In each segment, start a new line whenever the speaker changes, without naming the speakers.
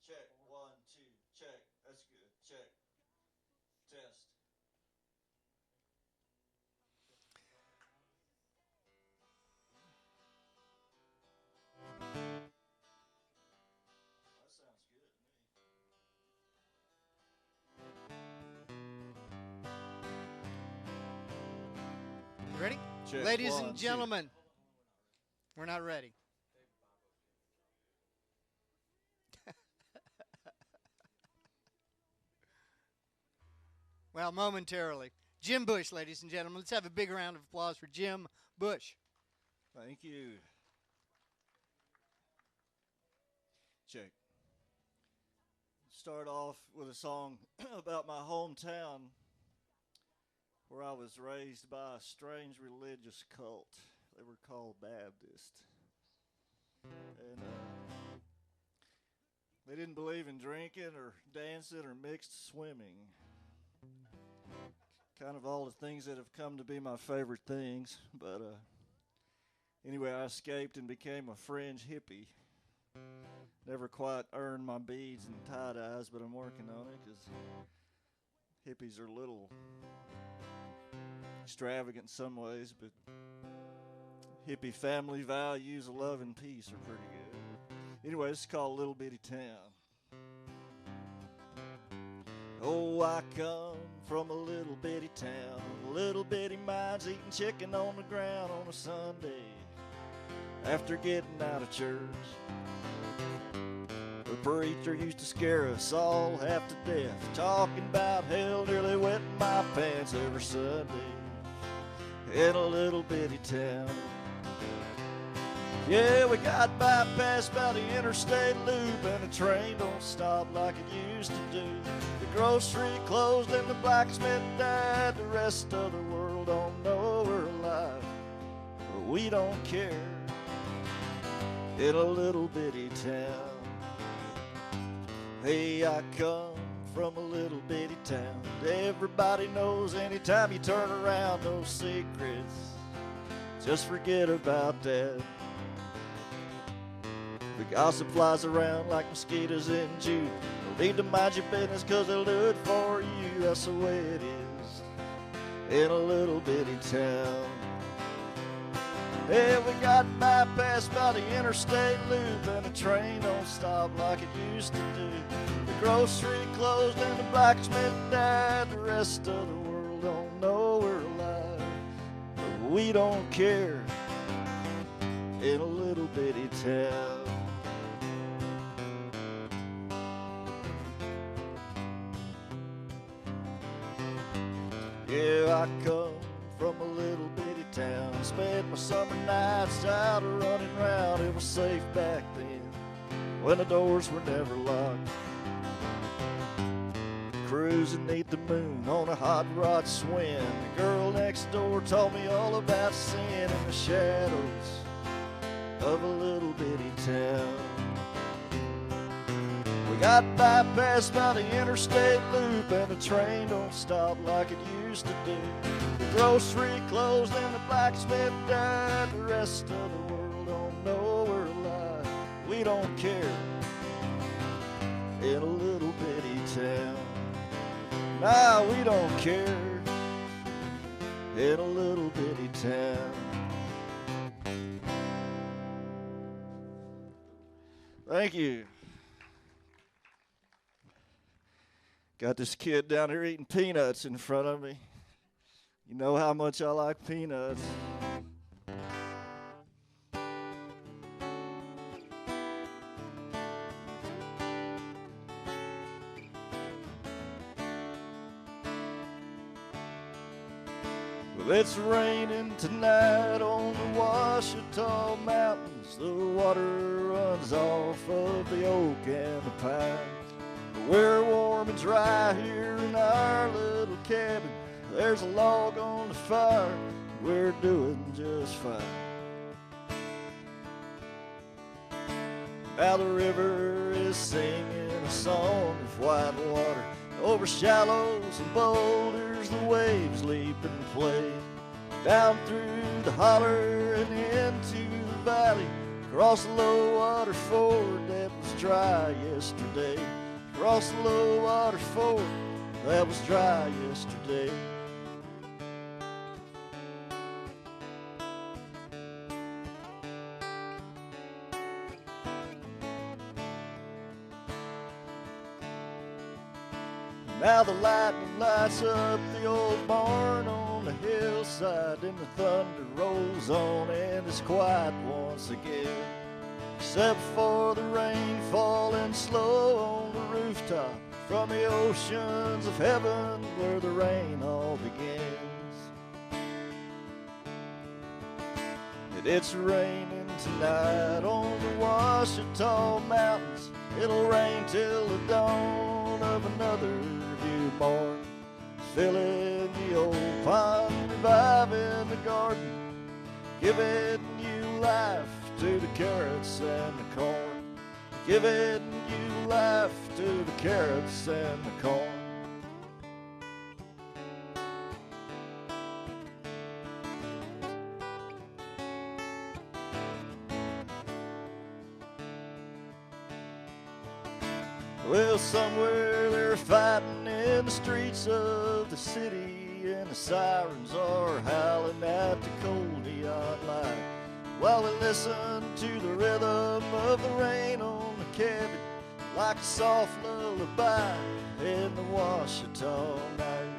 Check. 1, 2. Check. That's good. Check. Test. That sounds good to me.
Ready?
Check.
Ladies
1,
and
2.
gentlemen, we're not ready. Well, momentarily. Jim Bush, ladies and gentlemen. Let's have a big round of applause for Jim Bush.
Thank you. Check. Start off with a song about my hometown where I was raised by a strange religious cult. They were called Baptist. And they didn't believe in drinking or dancing or mixed swimming. Kind of all the things that have come to be my favorite things. But anyway, I escaped and became a fringe hippie. Never quite earned my beads and tie-dyes, but I'm working on it because hippies are a little extravagant in some ways, but hippie family values of love and peace are pretty good. Anyway, this is called Little Bitty Town. Oh, I come from a little bitty town. Little bitty minds eating chicken on the ground on a Sunday after getting out of church. The preacher used to scare us all half to death, talking about hell nearly wetting my pants every Sunday in a little bitty town. Yeah, we got bypassed by the interstate loop, and the train don't stop like it used to do. The grocery closed and the blacksmith died. The rest of the world don't know we're alive, but we don't care in a little bitty town. Hey, I come from a little bitty town. Everybody knows anytime you turn around, no secrets, just forget about that. The gossip flies around like mosquitoes in June. Don't need to mind your business cause they'll do it for you. That's the way it is in a little bitty town. Hey, we got bypassed by the interstate loop, and the train don't stop like it used to do. The grocery closed and the blacksmith died. The rest of the world don't know we're alive, but we don't care in a little bitty town. Yeah, I come from a little bitty town. Spent my summer nights out running round. It was safe back then when the doors were never locked. Cruising neath the moon on a hot rod swing. The girl next door told me all about sin in the shadows of a little bitty town. We got bypassed by the interstate loop, and the train don't stop like it used to do. The grocery closed and the blacksmith died. The rest of the world don't know we're alive. We don't care in a little bitty town. Nah, we don't care in a little bitty town. Thank you. Got this kid down here eating peanuts in front of me. You know how much I like peanuts. Well, it's raining tonight on the Ouachita Mountains. The water runs off of the oak and the pine. We're warm and dry here in our little cabin. There's a log on the fire. We're doing just fine. Now the river is singing a song of white water. Over shallows and boulders the waves leap and play. Down through the holler and into the valley, Across the low water ford that was dry yesterday. Across the low water ford that was dry yesterday. Now the lightning lights up the old barn on the hillside, and the thunder rolls on and it's quiet once again. Except for the rain falling slow on the rooftop from the oceans of heaven where the rain all begins. And it's raining tonight on the Ouachita Mountains. It'll rain till the dawn of another newborn, filling the old pond, reviving the garden, giving new life to the carrots and the corn, giving new life to the carrots and the corn. Well, somewhere they're fighting in the streets of the city, and the sirens are howling at the cold neon light, while we listen to the rhythm of the rain on the cabin like a soft lullaby in the Ouachita night.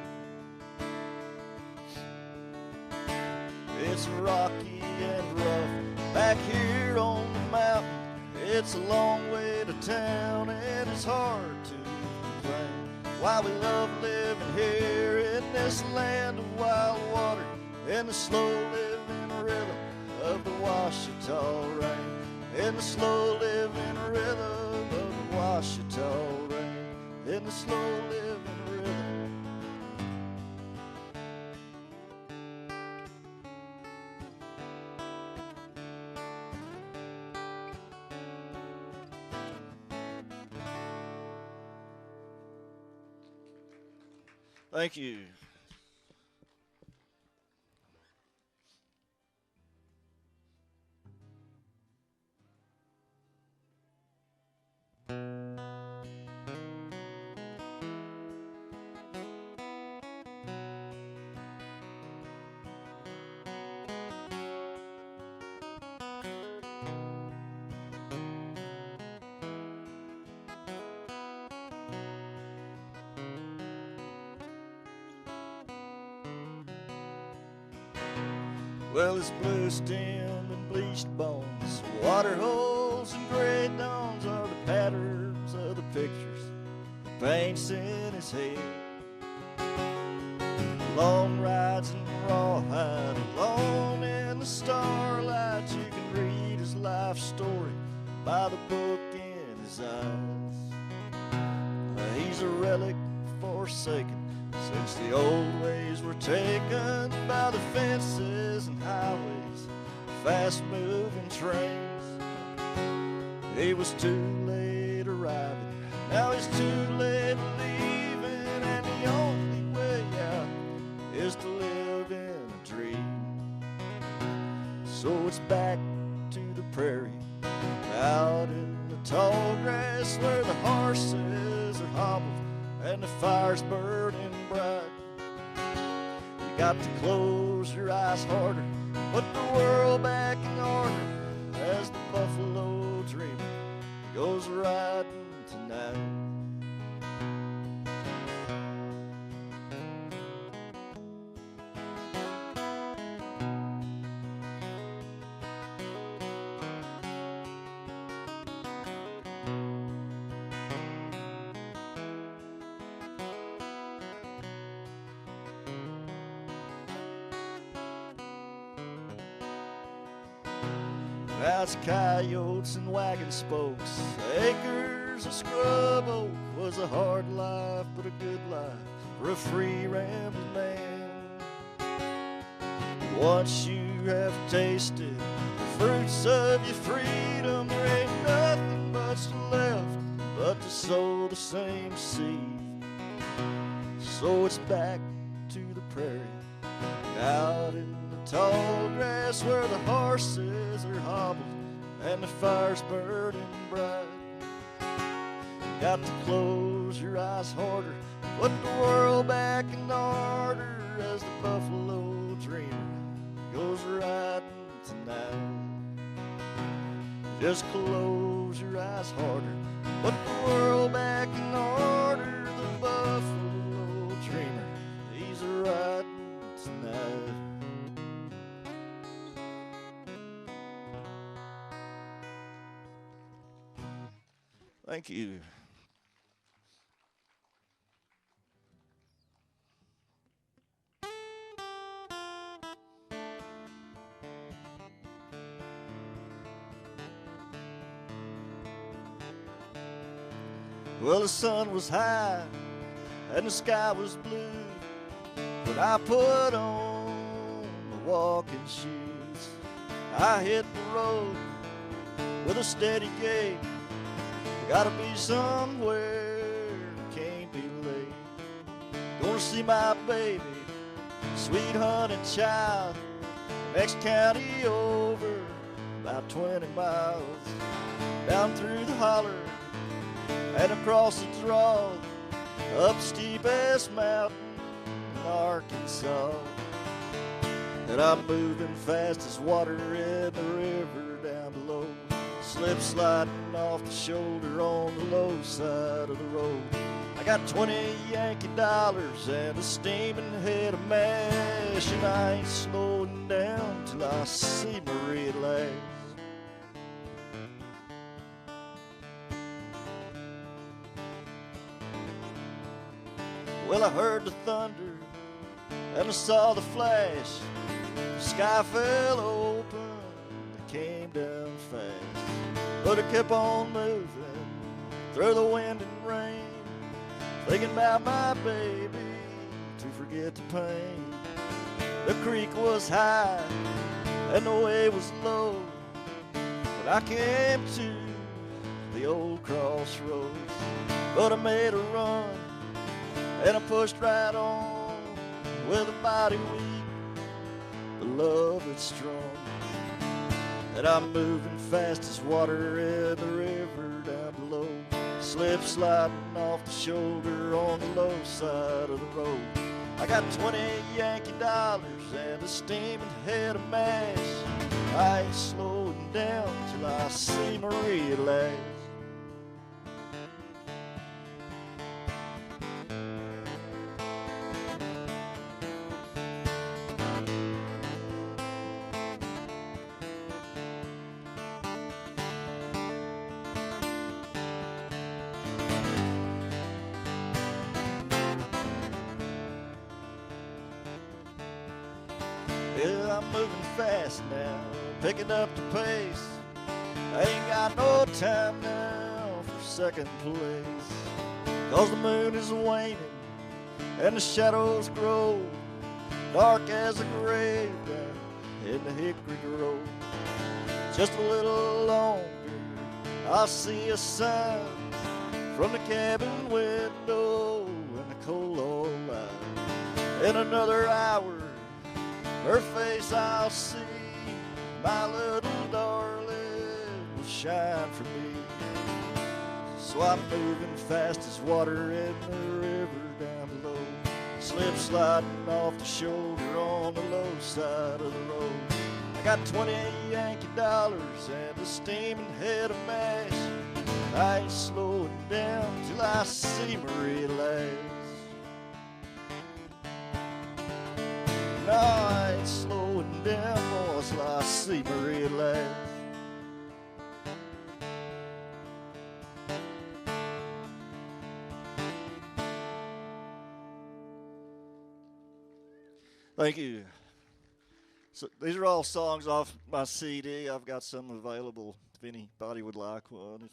It's rocky and rough back here on the mountain. It's a long way to town and it's hard to complain. Why we love living here in this land of wild water, in the slow living rhythm of the Ouachita rain, in the slow living rhythm of the Ouachita rain, in the slow living rhythm. Thank you. Well, it's blue stem and bleached bones, water holes and gray dawns are the patterns of the pictures he paints in his head. Long rides in rawhide, alone in the starlight, you can read his life story by the book in his eyes. He's a relic forsaken since the old ways were taken by the fences and highways, fast-moving trains. He was too late arriving, now he's too late leaving, and the only way out is to live in a dream. So it's back to the prairie, out in the tall grass where the horses are hobbled and the fire's burning bright. You got to close your eyes harder, put the world back in order as the buffalo dreamer goes riding tonight. That's coyotes and wagon spokes, acres of scrub oak was a hard life, but a good life for a free rambling man. Once you have tasted the fruits of your freedom, there ain't nothing much left but to sow the same seed. So it's back to the prairie, out in the tall grass where the horses are hobbled and the fire's burning bright. You got to close your eyes harder, put the world back in order as the buffalo dreamer goes riding tonight. Just close your eyes harder, put the world back in order. The buffalo dreamer, he's riding tonight. Thank you. Well, the sun was high and the sky was blue when I put on the walking shoes. I hit the road with a steady gait. Gotta be somewhere, can't be late. Gonna see my baby, sweet honey child, next county over, about 20 miles. Down through the holler and across the draw, up steepest mountain in Arkansas. And I'm moving fast as water in the river down below, slip sliding off the shoulder on the low side of the road. I got 20 Yankee dollars and a steaming head of mash, and I ain't slowing down till I see Marie at last. Well, I heard the thunder and I saw the flash. The sky fell open, it came down fast. But I kept on moving through the wind and rain, thinking about my baby to forget the pain. The creek was high and the way was low, but I came to the old crossroads. But I made a run and I pushed right on, with a body weak, but love that's strong. And I'm moving fast as water in the river down below, slip sliding off the shoulder on the low side of the road. I got 20 Yankee dollars and a steaming head of mash. I ain't slowing down till I see Marie at last. Yeah, I'm moving fast now, picking up the pace. I ain't got no time now for second place, 'cause the moon is waning and the shadows grow dark as a grave down in the hickory grove. Just a little longer, I'll see a sign from the cabin window in the cold old light. In another hour, her face I'll see, my little darling will shine for me. So I'm moving fast as water in the river down below, slip sliding off the shoulder on the low side of the road. I got 20 Yankee dollars and a steaming head of mash. I ain't slowing down till I see Marie at last. No, I ain't slowing down, boys, till I see Marie at last. Thank you. So these are all songs off my CD. I've got some available if anybody would like one.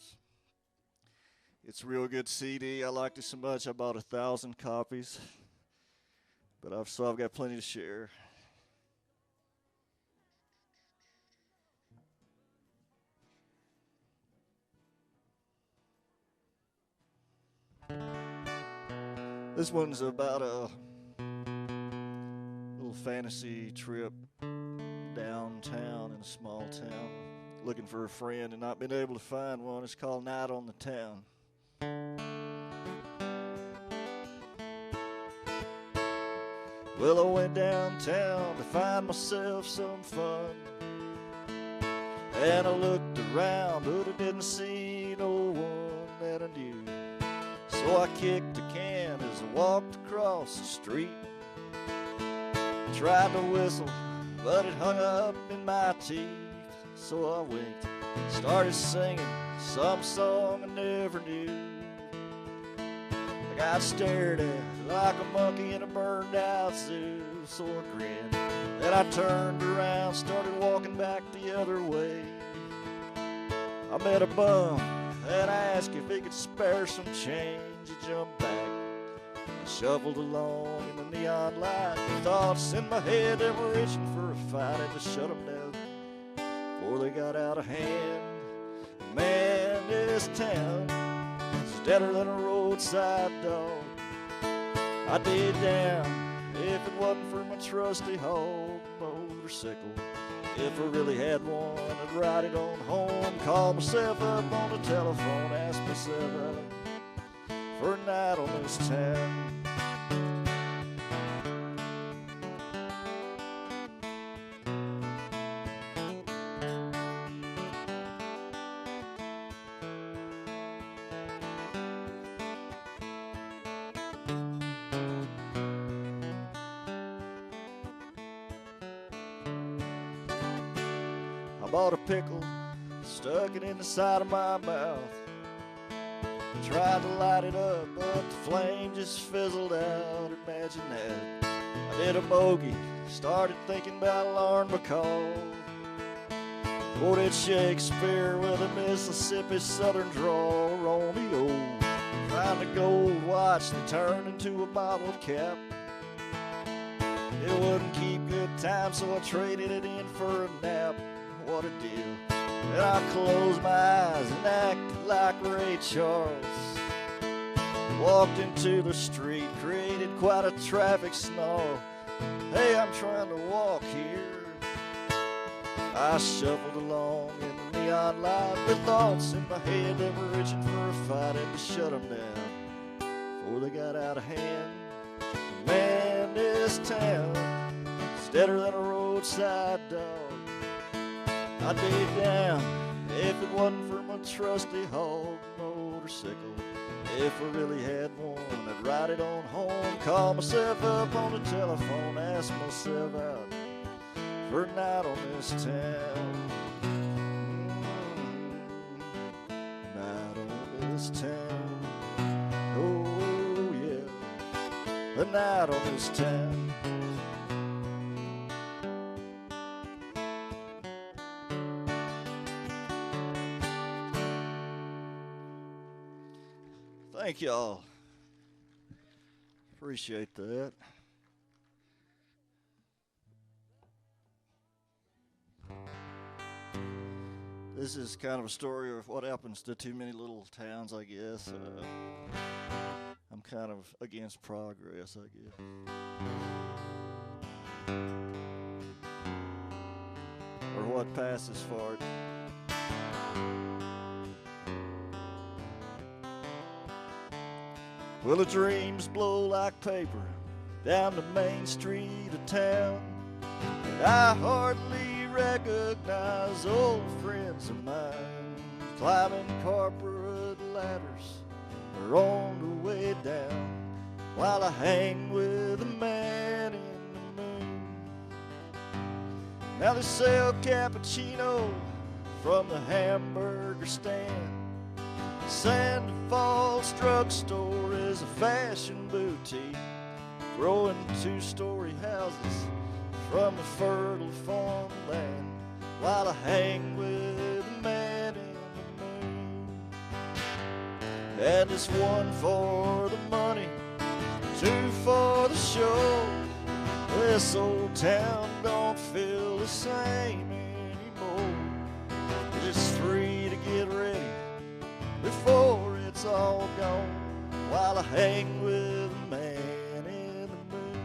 It's a real good CD. I liked it so much I bought 1,000 copies. But I've got plenty to share. This one's about a little fantasy trip downtown in a small town. looking for a friend and not been able to find one. It's called Night on the Town. Well, I went downtown to find myself some fun, and I looked around, but I didn't see no one that I knew. So I kicked a can as I walked across the street. Tried to whistle, but it hung up in my teeth. So I winked, started singing some song I never knew. I got stared at like a monkey in a burned out zoo. So I grinned, then I turned around, started walking back the other way. I met a bum, and I asked if he could spare some change. He jumped back, I shuffled along in the neon light. The thoughts in my head, they were itching for a fight. I had to shut them down before they got out of hand. Man, this town is deader than a roadside dog. I'd be down if it wasn't for my trusty hog motorcycle. If I really had one, I'd ride it on home. Call myself up on the telephone, ask myself out for a night on this town. I bought a pickle, stuck it in the side of my mouth. Tried to light it up, but the flame just fizzled out. Imagine that. I did a bogey, started thinking about Lauren Bacall. Quoted Shakespeare with a Mississippi Southern drawl. Romeo, found a gold watch that turned into a bottle cap. It wouldn't keep good time, so I traded it in for a nap. What a deal. And I closed my eyes and acted like Ray Charles. Walked into the street, created quite a traffic snarl. Hey, I'm trying to walk here. I shuffled along in the neon light with thoughts in my head that were itching for a fight. Had to shut them down before they got out of hand. Man, this town is deader than a roadside dog. I'd be down if it wasn't for my trusty hog motorcycle. If I really had one, I'd ride it on home. Call myself up on the telephone, ask myself out for a night on this town. Night on this town. Oh yeah, a night on this town. Thank y'all. Appreciate that. This is kind of a story of what happens to too many little towns, I guess. I'm kind of against progress, I guess. Or what passes for it. Well, the dreams blow like paper down the main street of town, and I hardly recognize old friends of mine. Climbing corporate ladders or on the way down, while I hang with a man in the moon. Now they sell cappuccino from the hamburger stand. Santa Falls drugstore is a fashion boutique, growing two-story houses from a fertile farmland, while I hang with a man in the moon. And it's one for the money, two for the show. This old town don't feel the same anymore. It's three to get ready before it's all gone, while I hang with a man in the moon.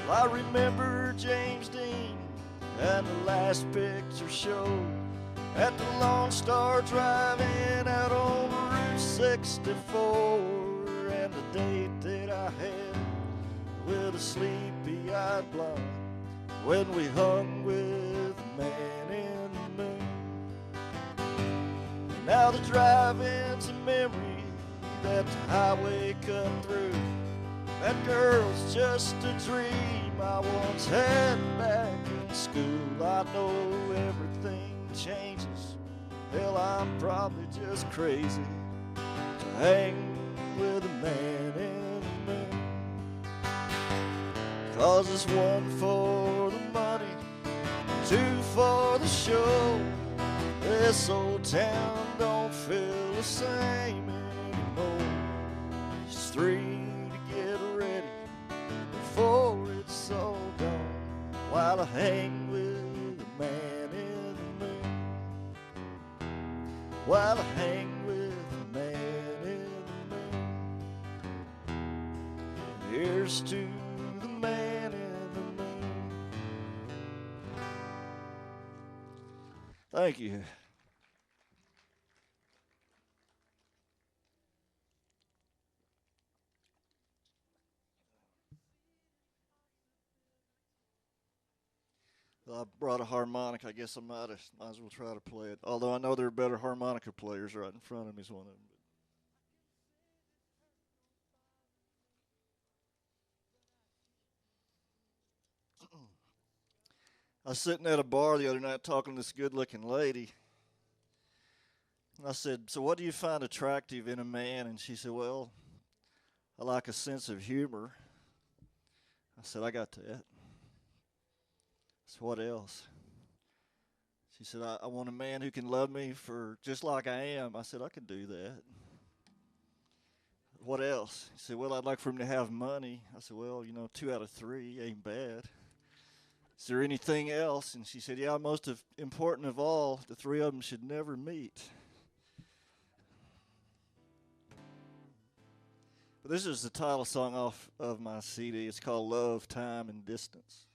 Well, I remember James Dean and the last picture showed at the Lone Star Drive-In out on Route 64, and the date that I had with a sleepy-eyed blonde when we hung with the man in the moon. Now the drive-in's a memory that the highway cut through. That girl's just a dream I once had back in school. I know everything changes. Hell, I'm probably just crazy to hang with a man in the moon. 'Cause it's one for the money, two for the show. This old town don't feel the same anymore. It's three to get ready before it's all gone, while I hang with the man in the moon. While I hang with the man in the moon. Here's to the man in the moon. Thank you. I brought a harmonica. I guess I might as well try to play it. Although I know there are better harmonica players right in front of me is one of them. I was sitting at a bar the other night talking to this good-looking lady. And I said, "So what do you find attractive in a man?" And she said, "Well, I like a sense of humor." I said, "I got that." So what else? She said, I want a man who can love me for just like I am. I said, "I can do that." What else? She said, "Well, I'd like for him to have money." I said, "Well, 2 out of 3 ain't bad. Is there anything else?" And she said, "Yeah, most important of all, the 3 of them should never meet." But this is the title song off of my CD. It's called Love, Time, and Distance.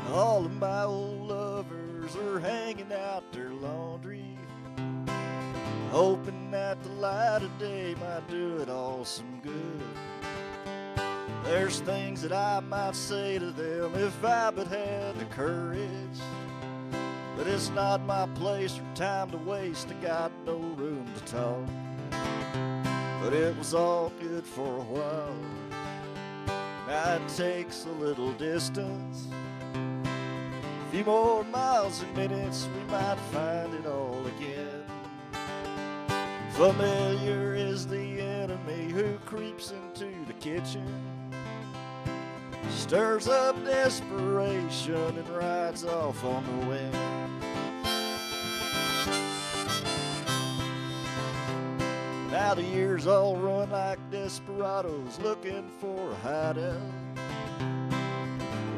All of my old lovers are hanging out their laundry, hoping that the light of day might do it all some good. There's things that I might say to them if I but had the courage, but it's not my place or time to waste. I got no room to talk. But it was all good for a while. Now it takes a little distance, a few more miles and minutes, we might find it all again. Familiar is the enemy who creeps into the kitchen, stirs up desperation and rides off on the wind. Now the years all run like desperados looking for a hideout,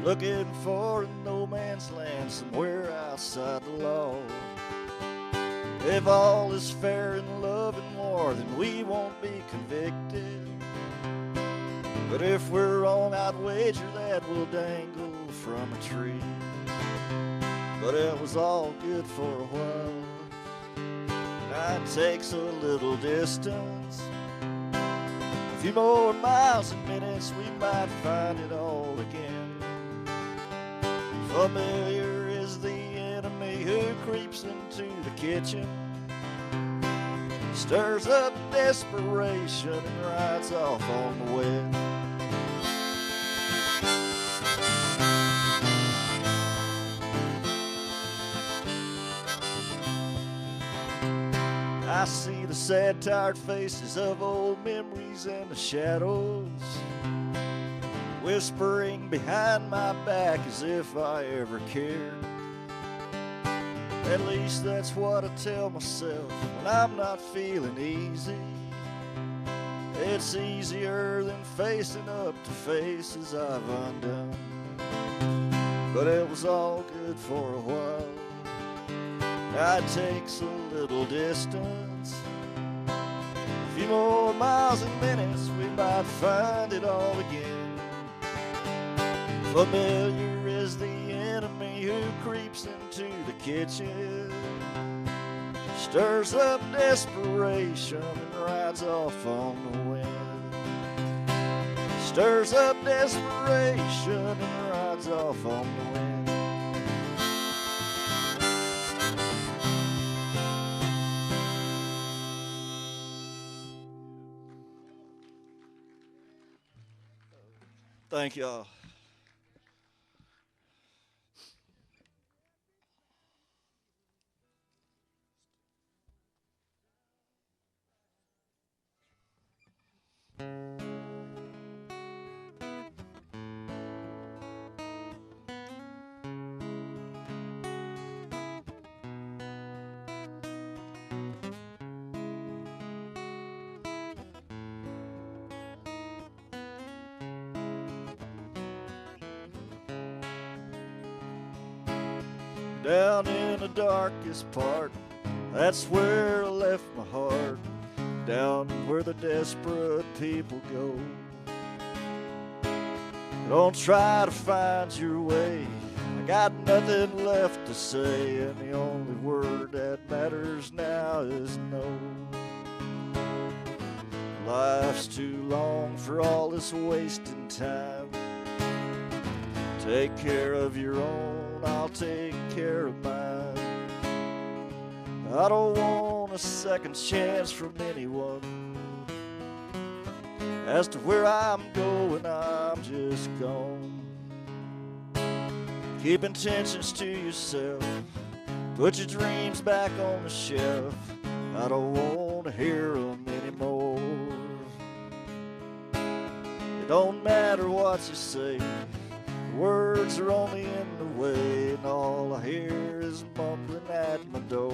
looking for a no man's land somewhere outside the law. If all is fair in love and war, then we won't be convicted. But if we're wrong, I'd wager that we'll dangle from a tree. But it was all good for a while. Now it takes a little distance, a few more miles and minutes, we might find it all again. Familiar is the enemy who creeps into the kitchen, stirs up desperation and rides off on the wind. I see the sad, tired faces of old memories and the shadows whispering behind my back as if I ever cared. At least that's what I tell myself when I'm not feeling easy. it's easier than facing up to faces I've undone. But it was all good for a while. Now it takes a little distance, a few more miles and minutes, we might find it all again. Familiar is the enemy who creeps into the kitchen, stirs up desperation and rides off on the wind. Stirs up desperation and rides off on the wind. Thank y'all. Down in the darkest part, that's where I left my heart. Down where the desperate people go. Don't try to find your way, I got nothing left to say, and the only word that matters now is no. Life's too long for all this wasting time. Take care of your own, I'll take care of mine. I don't want a second chance from anyone. As to where I'm going, I'm just gone. Keep intentions to yourself, put your dreams back on the shelf. I don't want to hear them anymore. It don't matter what you say, words are only in the way, and all I hear is mumbling at my door.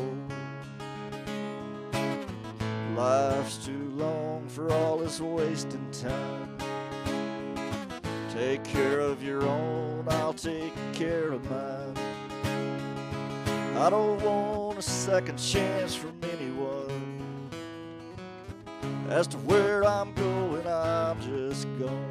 Life's too long for all this wasting time. Take care of your own, I'll take care of mine. I don't want a second chance from anyone. As to where I'm going, I'm just gone.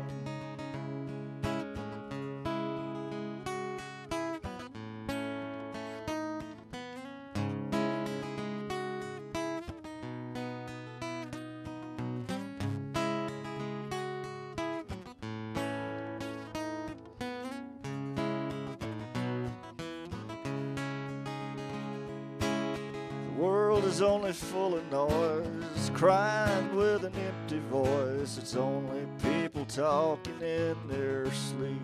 The world is only full of noise, crying with an empty voice. It's only people talking in their sleep.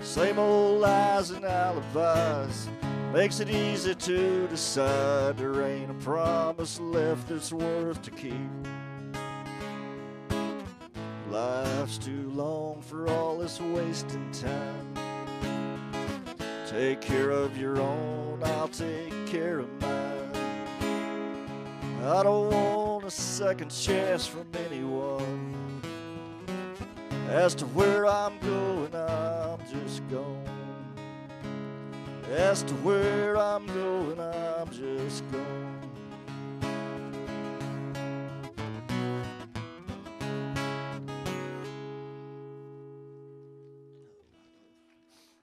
Same old lies and alibis, makes it easy to decide. There ain't a promise left that's worth to keep. Life's too long for all this wasting time. Take care of your own, I'll take care of mine. I don't want a second chance from anyone. As to where I'm going, I'm just gone. As to where I'm going, I'm just gone.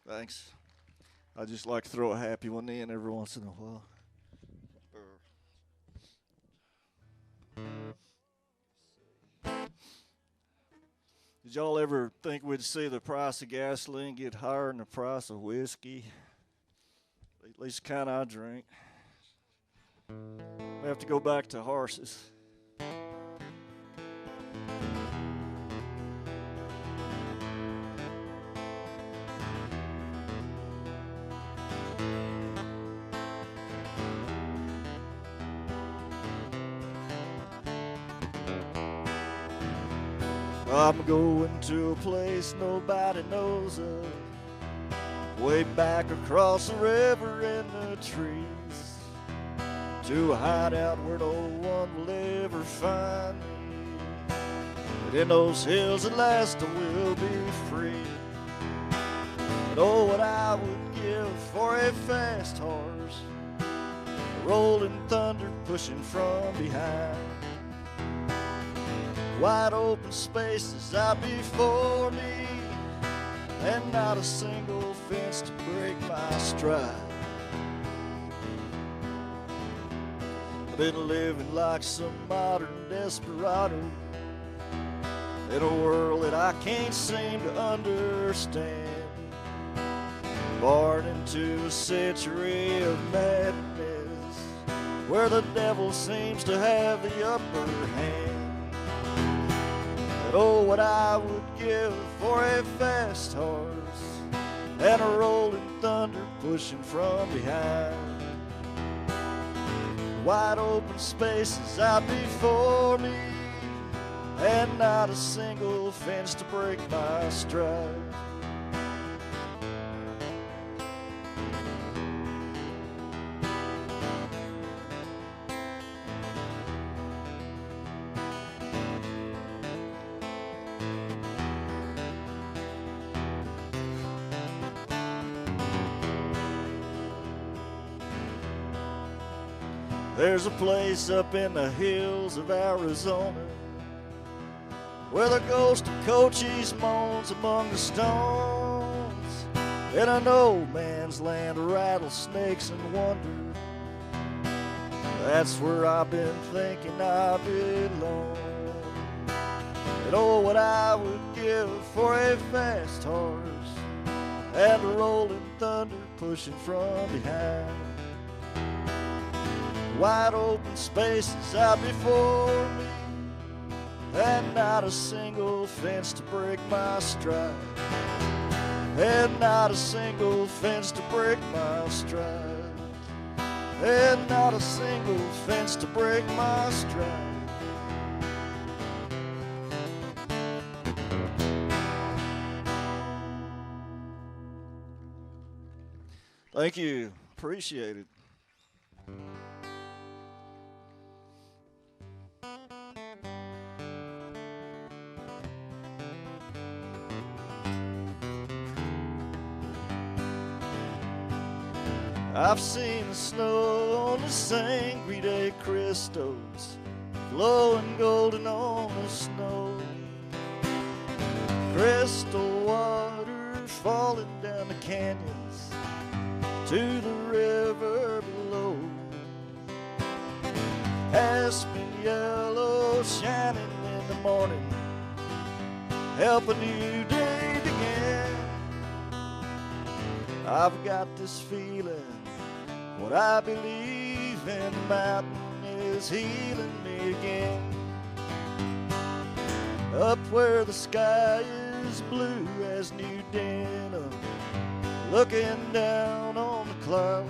Thanks. I just like to throw a happy one in every once in a while. Did y'all ever think we'd see the price of gasoline get higher than the price of whiskey? At least the kind I drink. We have to go back to horses. I'm going to a place nobody knows of, way back across the river in the trees, to a hideout where no one will ever find me. But in those hills at last I will be free. But oh, what I would give for a fast horse, a rolling thunder pushing from behind, wide open spaces out before me, and not a single fence to break my stride. I've been living like some modern desperado in a world that I can't seem to understand, born into a century of madness where the devil seems to have the upper hand. But oh, what I would give for a fast horse and a rolling thunder pushing from behind, wide open spaces out before me, and not a single fence to break my stride. There's a place up in the hills of Arizona where the ghost of Cochise moans among the stones, in a no man's land of rattlesnakes and wonder. That's where I've been thinking I belong. And oh, what I would give for a fast horse and a rolling thunder pushing from behind, wide open spaces out before me, and not a single fence to break my stride, and not a single fence to break my stride, and not a single fence to break my stride. Thank you. Appreciate it. I've seen the snow on the Sangre de Cristos, glowing golden on the snow, crystal water falling down the canyons to the river below, aspen yellow shining in the morning, help a new day begin. I've got this feeling, what I believe in, the mountain is healing me again. Up where the sky is blue as new denim, looking down on the clouds,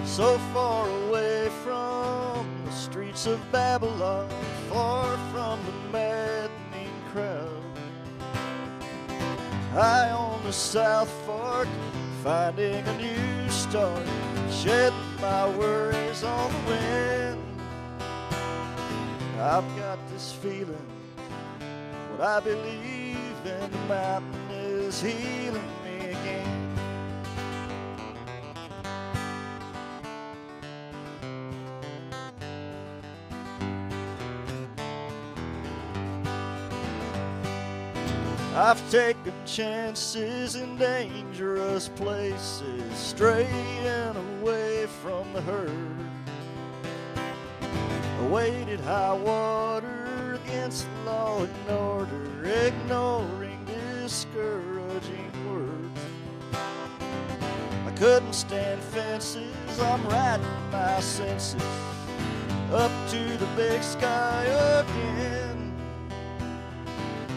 so far away from the streets of Babylon, far from the maddening crowd. High on the South Fork, finding a new start, shedding my worries on the wind. I've got this feeling, what I believe in, the mountain is healing me again. I've taken chances in dangerous places, straying away from the herd. I waded high water against law and order, ignoring discouraging words. I couldn't stand fences, I'm riding my senses up to the big sky again.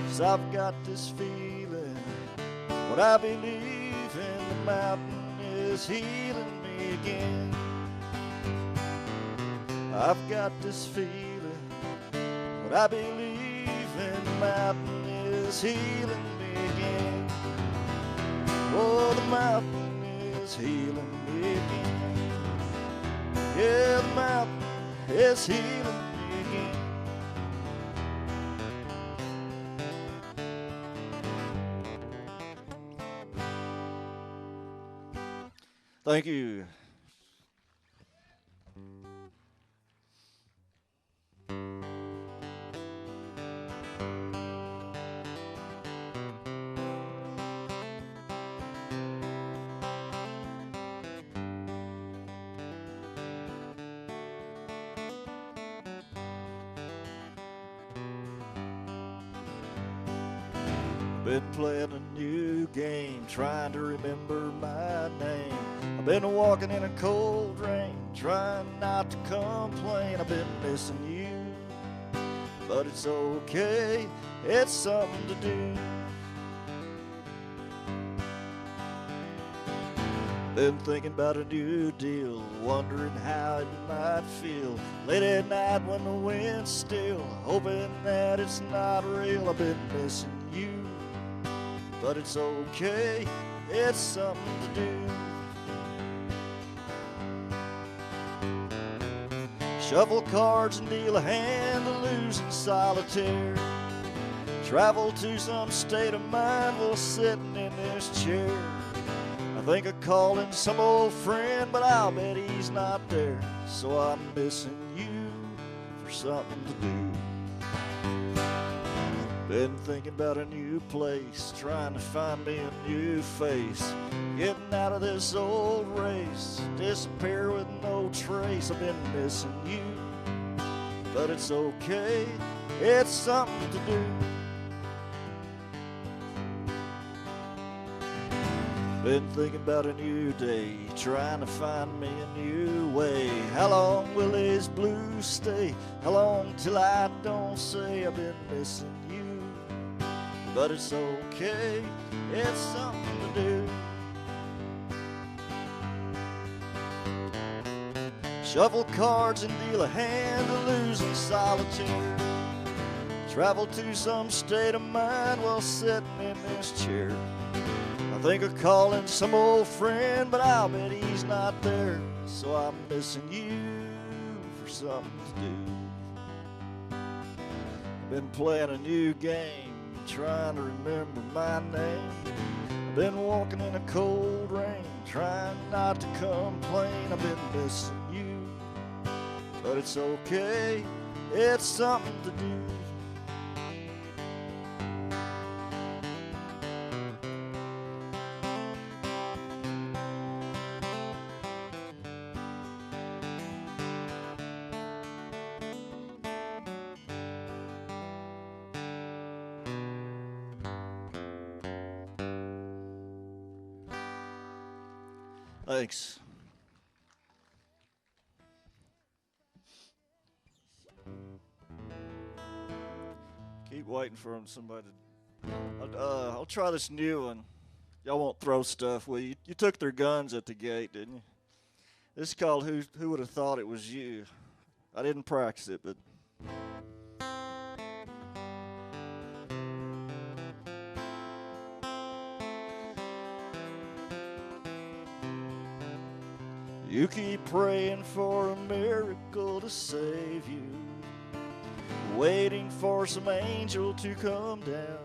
'Cause I've got this feeling, what I believe in, the mountain is healing me again. I've got this feeling, what I believe in, the mountain is healing me again. Oh, the mountain is healing me again. Yeah, the mountain is healing me again. Thank you. Been playing a new game, trying to remember my name. I've been walking in a cold rain, trying not to complain. I've been missing you, but it's okay, it's something to do. Been thinking about a new deal, wondering how it might feel. Late at night when the wind's still, hoping that it's not real. I've been missing you, but it's okay, it's something to do. Shuffle cards and deal a hand to lose in solitaire. Travel to some state of mind while sitting in this chair. I think of calling some old friend, but I'll bet he's not there. So I'm missing you for something to do. Been thinking about a new place, trying to find me a new face. Getting out of this old race, disappear with no trace. I've been missing you, but it's okay, it's something to do. Been thinking about a new day, trying to find me a new way. How long will this blues stay? How long till I don't say? I've been missing you, but it's okay, it's something to do. Shuffle cards and deal a hand to lose in solitaire. Travel to some state of mind while sitting in this chair. I think of calling some old friend, but I'll bet he's not there. So I'm missing you for something to do. Been playing a new game, trying to remember my name. I've been walking in a cold rain, trying not to complain. I've been missing you, but it's okay, it's something to do. Thanks. Keep waiting for somebody to... I'll try this new one. Y'all won't throw stuff, will you? You took their guns at the gate, didn't you? This is called Who Would Have Thought It Was You. I didn't practice it, but... You keep praying for a miracle to save you, waiting for some angel to come down.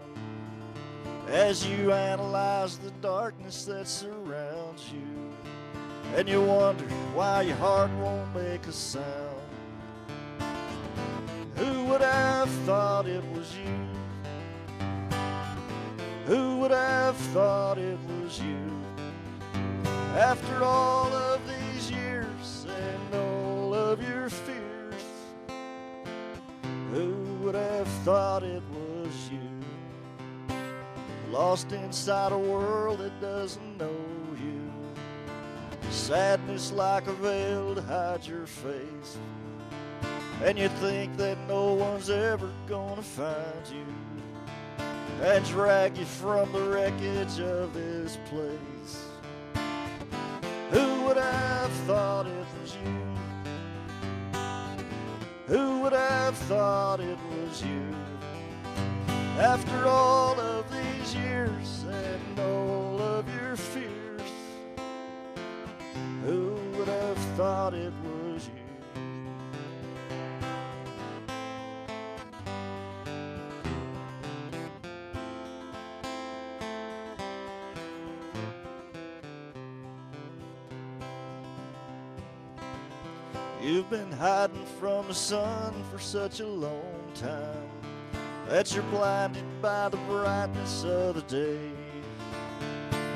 As you analyze the darkness that surrounds you, and you wonder why your heart won't make a sound. Who would have thought it was you? Who would have thought it was you? After all of these years and all of your fears, who would have thought it was you? Lost inside a world that doesn't know you. Sadness like a veil to hide your face, and you think that no one's ever gonna find you and drag you from the wreckage of this place. Who would have thought it was you? Who would have thought it was you? After all of these years and all of your fears, who would have thought it was you? You've been hiding from the sun for such a long time that you're blinded by the brightness of the day.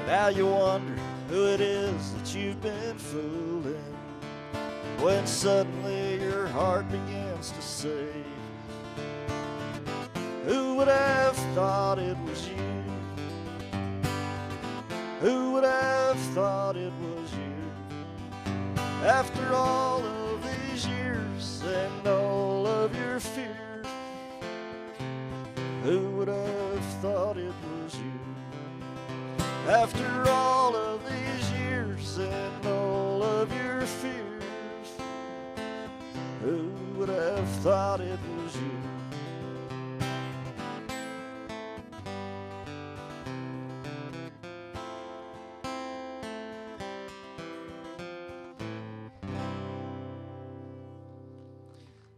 Now you wonder who it is that you've been fooling, when suddenly your heart begins to say, who would have thought it was you? Who would have thought it was you? After all of these years and all of your fears, who would have thought it was you? After all of these years and all of your fears, who would have thought it was you?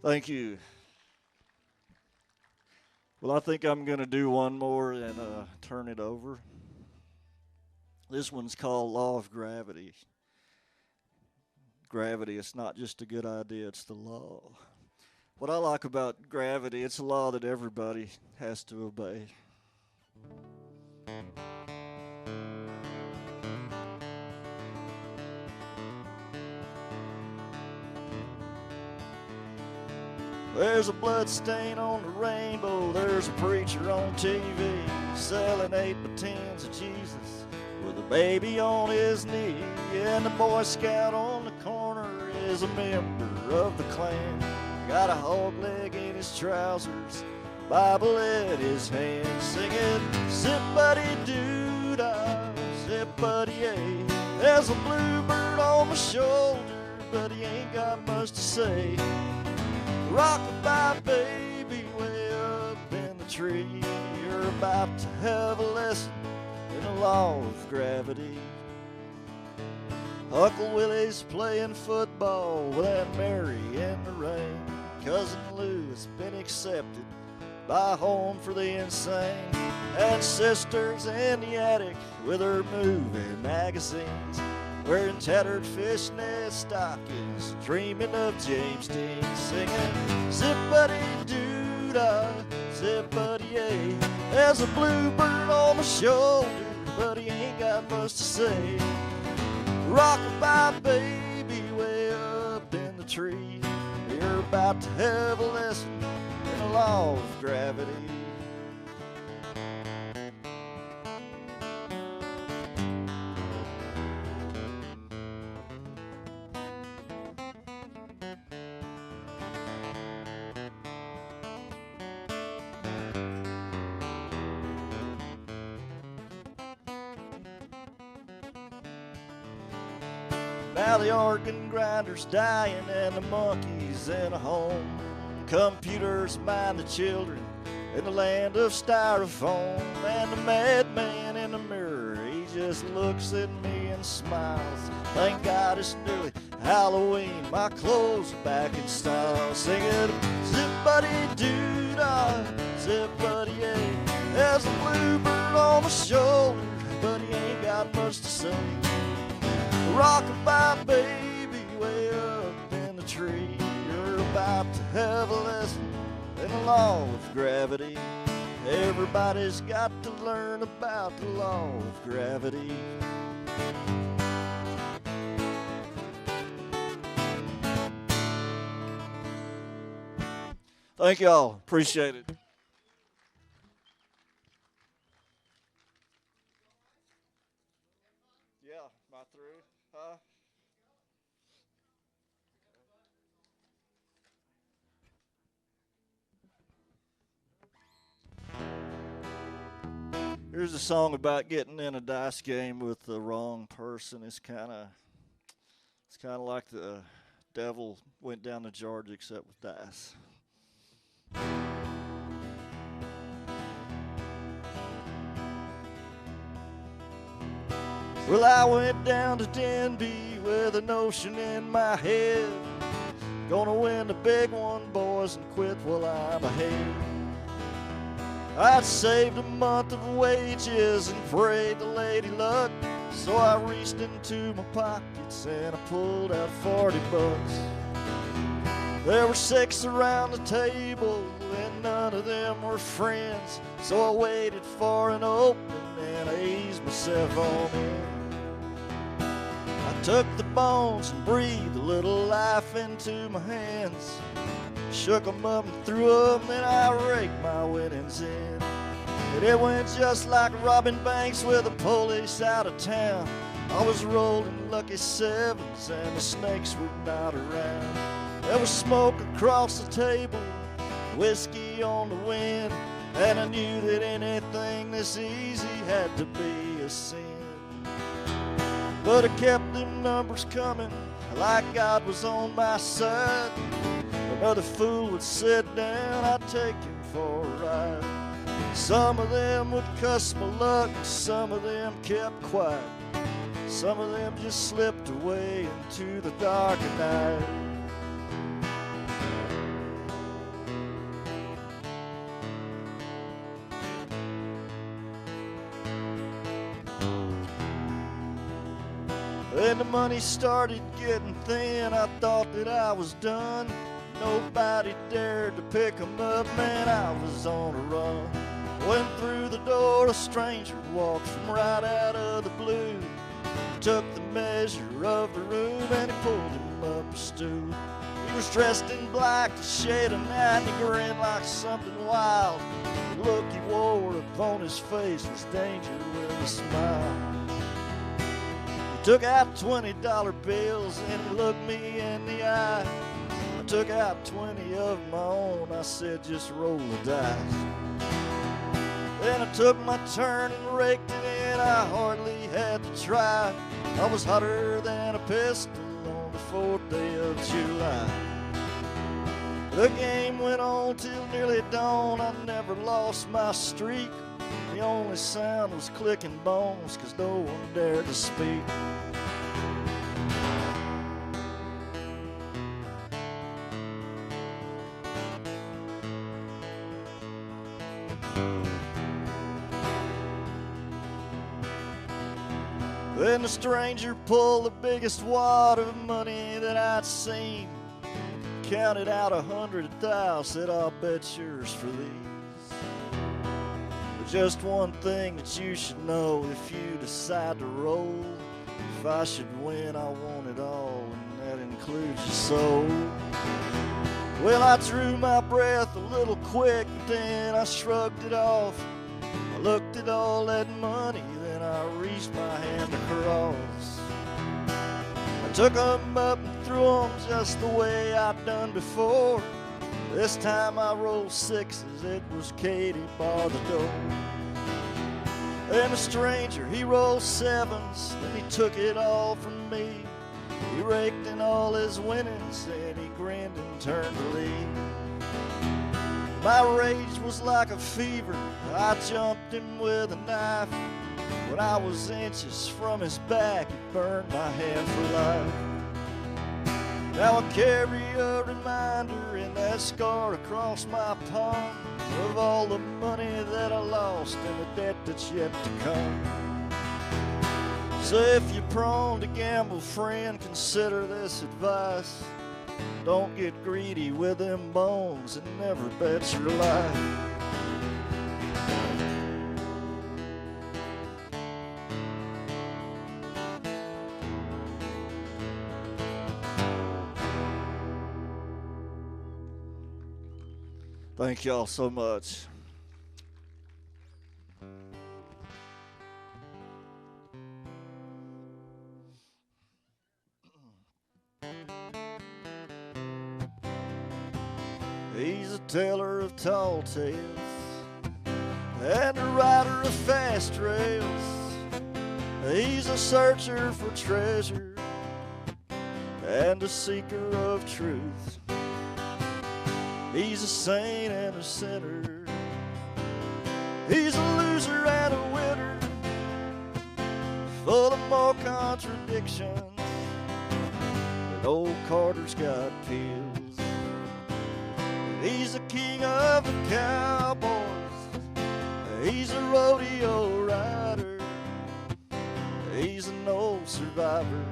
Thank you. Well, I think I'm going to do one more and turn it over. This one's called Law of Gravity. Gravity, it's not just a good idea, it's the law. What I like about gravity, it's a law that everybody has to obey. There's a blood stain on the rainbow, there's a preacher on TV selling 8x10s of Jesus with a baby on his knee. And the Boy Scout on the corner is a member of the Klan. Got a hog leg in his trousers, Bible in his hand, singing, zip-buddy-doo-dah, zip-buddy-yay. There's a bluebird on my shoulder, but he ain't got much to say. Rock-a-bye baby way up in the tree. You're about to have a lesson in the law of gravity. Uncle Willie's playing football with Aunt Mary in the rain. Cousin Lou has been accepted by Home for the Insane. And sisters in the attic with her movie magazines, wearing tattered fishnet stockings, dreaming of James Dean, singing, zip-buddy-doo-dah, zip-buddy-yay. There's a bluebird on my shoulder, but he ain't got much to say. Rock-a-bye baby way up in the tree. You're about to have a lesson in the law of gravity. Now the organ grinder's dying and the monkey's in a home. Computers mind the children in the land of styrofoam. And the madman in the mirror, he just looks at me and smiles. Thank God it's nearly Halloween, my clothes are back in style. Singing, zip-buddy-doo-dah, zip-buddy-yay. There's a bluebird on my shoulder, but he ain't got much to say. Rock-a-bye baby way up in the tree. You're about to have a lesson in the law of gravity. Everybody's got to learn about the law of gravity. Thank y'all. Appreciate it. Yeah, am I through? Huh? Here's a song about getting in a dice game with the wrong person. It's kind of like the devil went down to Georgia except with dice. Well, I went down to Denby with a notion in my head. Gonna win the big one, boys, and quit while I'm ahead. I'd saved a month of wages and prayed to Lady Luck, so I reached into my pockets and I pulled out $40. There were 6 around the table, and none of them were friends. So I waited for an opening, and I eased myself on in. I took the bones and breathed a little life into my hands. Shook them up and threw them, then I raked my winnings in. And it went just like robbing banks with the police out of town. I was rolling lucky sevens, and the snakes were not around. There was smoke across the table, whiskey on the wind, and I knew that anything this easy had to be a sin. But I kept them numbers coming like God was on my side. Another fool would sit down, I'd take him for a ride. Some of them would cuss my luck, some of them kept quiet. Some of them just slipped away into the dark of night. When the money started getting thin, I thought that I was done. Nobody dared to pick 'em up, man, I was on a run. Went through the door, a stranger walked from right out of the blue. Took the measure of the room and he pulled him up a stool. He was dressed in black, the shade of night, and he grinned like something wild. The look he wore upon his face was danger with a smile. He took out $20 bills and he looked me in the eye. I took out 20 of my own, I said just roll the dice. Then I took my turn and raked it in, I hardly had to try. I was hotter than a pistol on the 4th day of July. The game went on till nearly dawn, I never lost my streak. The only sound was clicking bones, 'cause no one dared to speak. Then the stranger pulled the biggest wad of money that I'd seen. Counted out 100,000, said I'll bet yours for these. But just one thing that you should know if you decide to roll. If I should win, I want it all, and that includes your soul. Well, I drew my breath a little quick, but then I shrugged it off. I looked at all that money, then I reached my hand across. I took 'em up and threw 'em just the way I'd done before. This time I rolled 6s, it was Katie bar the door. And the stranger, he rolled 7s, then he took it all from me. He raked in all his winnings, and he grinned and turned to leave. My rage was like a fever, I jumped him with a knife. When I was inches from his back, it burned my hand for life. Now I carry a reminder in that scar across my palm of all the money that I lost and the debt that's yet to come. So if you're prone to gamble, friend, consider this advice. Don't get greedy with them bones and never bet your life. Thank y'all so much. He's a teller of tall tales and a rider of fast trails. He's a searcher for treasure and a seeker of truth. He's a saint and a sinner. He's a loser and a winner, full of more contradictions than old Carter's got pills. He's the king of the cowboys. He's a rodeo rider. He's an old survivor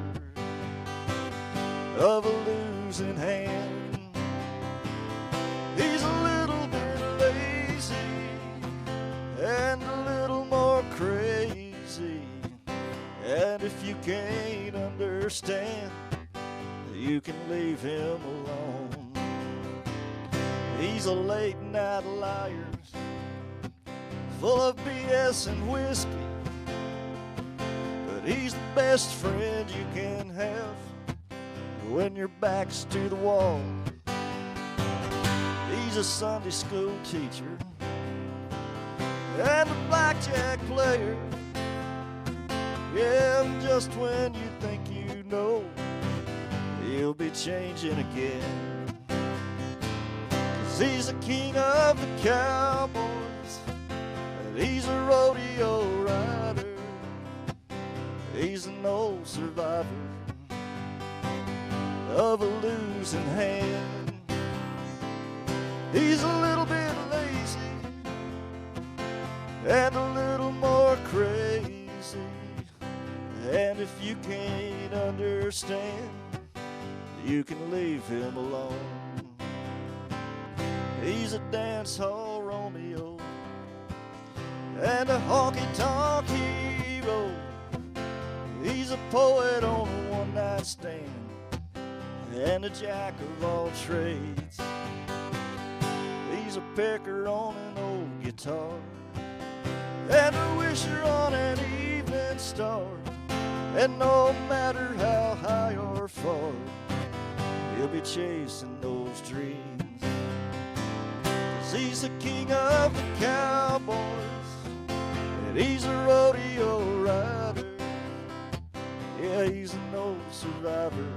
of a losing hand. can't understand, you can leave him alone. He's a late night liar, full of BS and whiskey, but he's the best friend you can have when your back's to the wall. He's a Sunday school teacher and a blackjack player. Yeah, and just when you think you know, he'll be changing again. 'Cause he's the king of the cowboys, and he's a rodeo rider. He's an old survivor of a losing hand. He's a little bit lazy and a little more crazy. And if you can't understand, you can leave him alone. He's a dance hall Romeo and a honky-tonk hero. He's a poet on a one-night stand and a jack of all trades. He's a picker on an old guitar and a wisher on an evening star. And no matter how high or far, he'll be chasing those dreams. 'Cause he's the king of the cowboys, and he's a rodeo rider. Yeah, he's an old survivor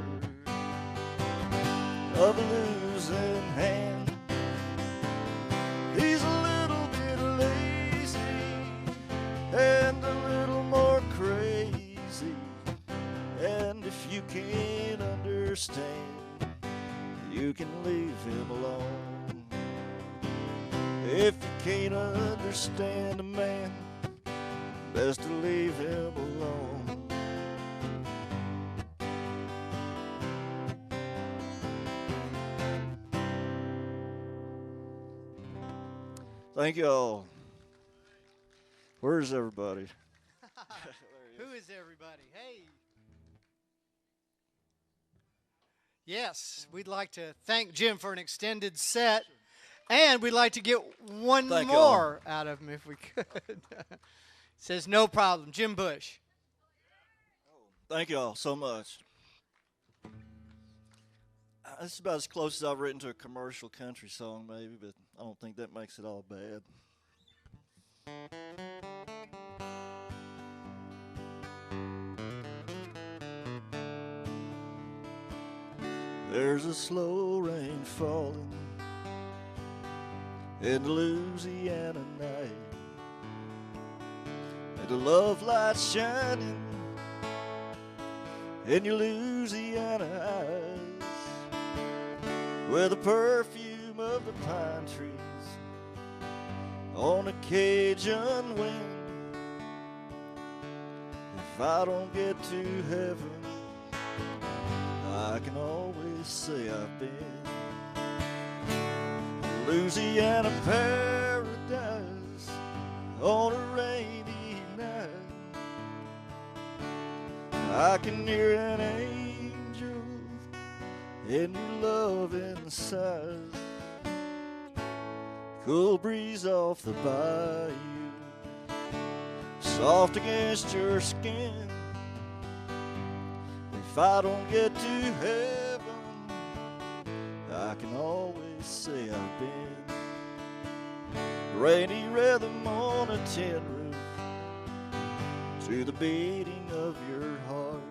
of a losing hand. He's a little bit lazy and a little more crazy. And if you can't understand, you can leave him alone. If you can't understand a man, best to leave him alone. Thank you all. Where's everybody?
Who is everybody? Hey. Yes, we'd like to thank Jim for an extended set, and we'd like to get one
Thank
more out of him if we could. Says no problem. Jim Bush.
Thank you all so much. This is about as close as I've written to a commercial country song, maybe, but I don't think that makes it all bad. There's a slow rain falling in the Louisiana night, and the love light shining in your Louisiana eyes, with the perfume of the pine trees on a Cajun wind. If I don't get to heaven, I can always say I've been. Louisiana paradise on a rainy night. I can hear an angel in your loving sighs. Cool breeze off the bayou, soft against your skin. If I don't get to heaven, I can always say I've been. Rainy rhythm on a tin roof, to the beating of your heart,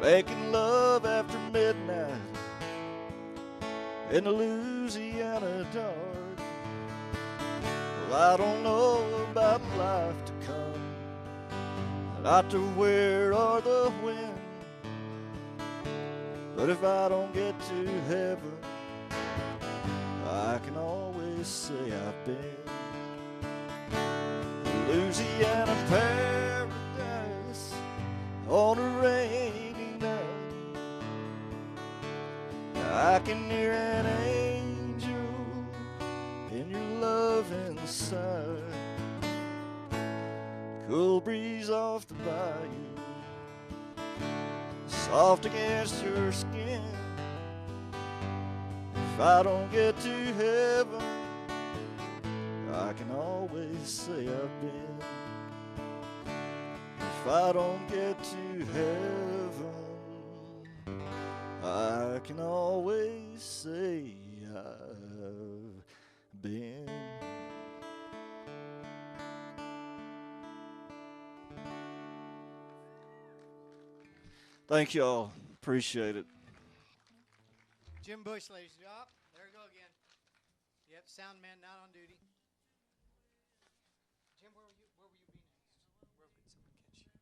making love after midnight in the Louisiana dark. Well, I don't know about life to come, not to where or the when, but if I don't get to heaven, I can always say I've been. Louisiana paradise on a rainy night. I can hear an angel in your loving sight. Cool breeze off the bayou, soft against your skin. If I don't get to heaven, I can always say I've been. If I don't get to heaven, I can always say I've been. Thank y'all. Appreciate it.
Jim Bush, ladies and gentlemen. There we go again. Yep, sound man not on duty. Jim, where were you be next? Where could someone catch you?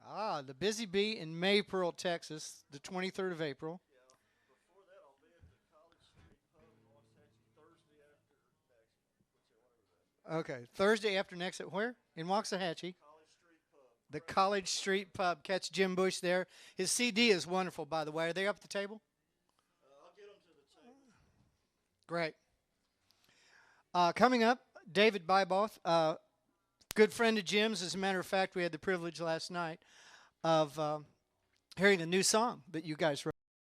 Ah, the Busy Bee in Maypearl, Texas, the 23rd of April.
Before that, I'll be at the College Street Pub in Waxahachie Thursday after next, whichever that.
Okay, Thursday after next at where? In Waxahachie.
College Street Pub.
The College Street Pub. Catch Jim Bush there. His CD is wonderful, by the way. Are they up at the table?
I'll get them to the table.
Great. Coming up, David Byboth, good friend of Jim's. As a matter of fact, we had the privilege last night of hearing a new song that you guys wrote.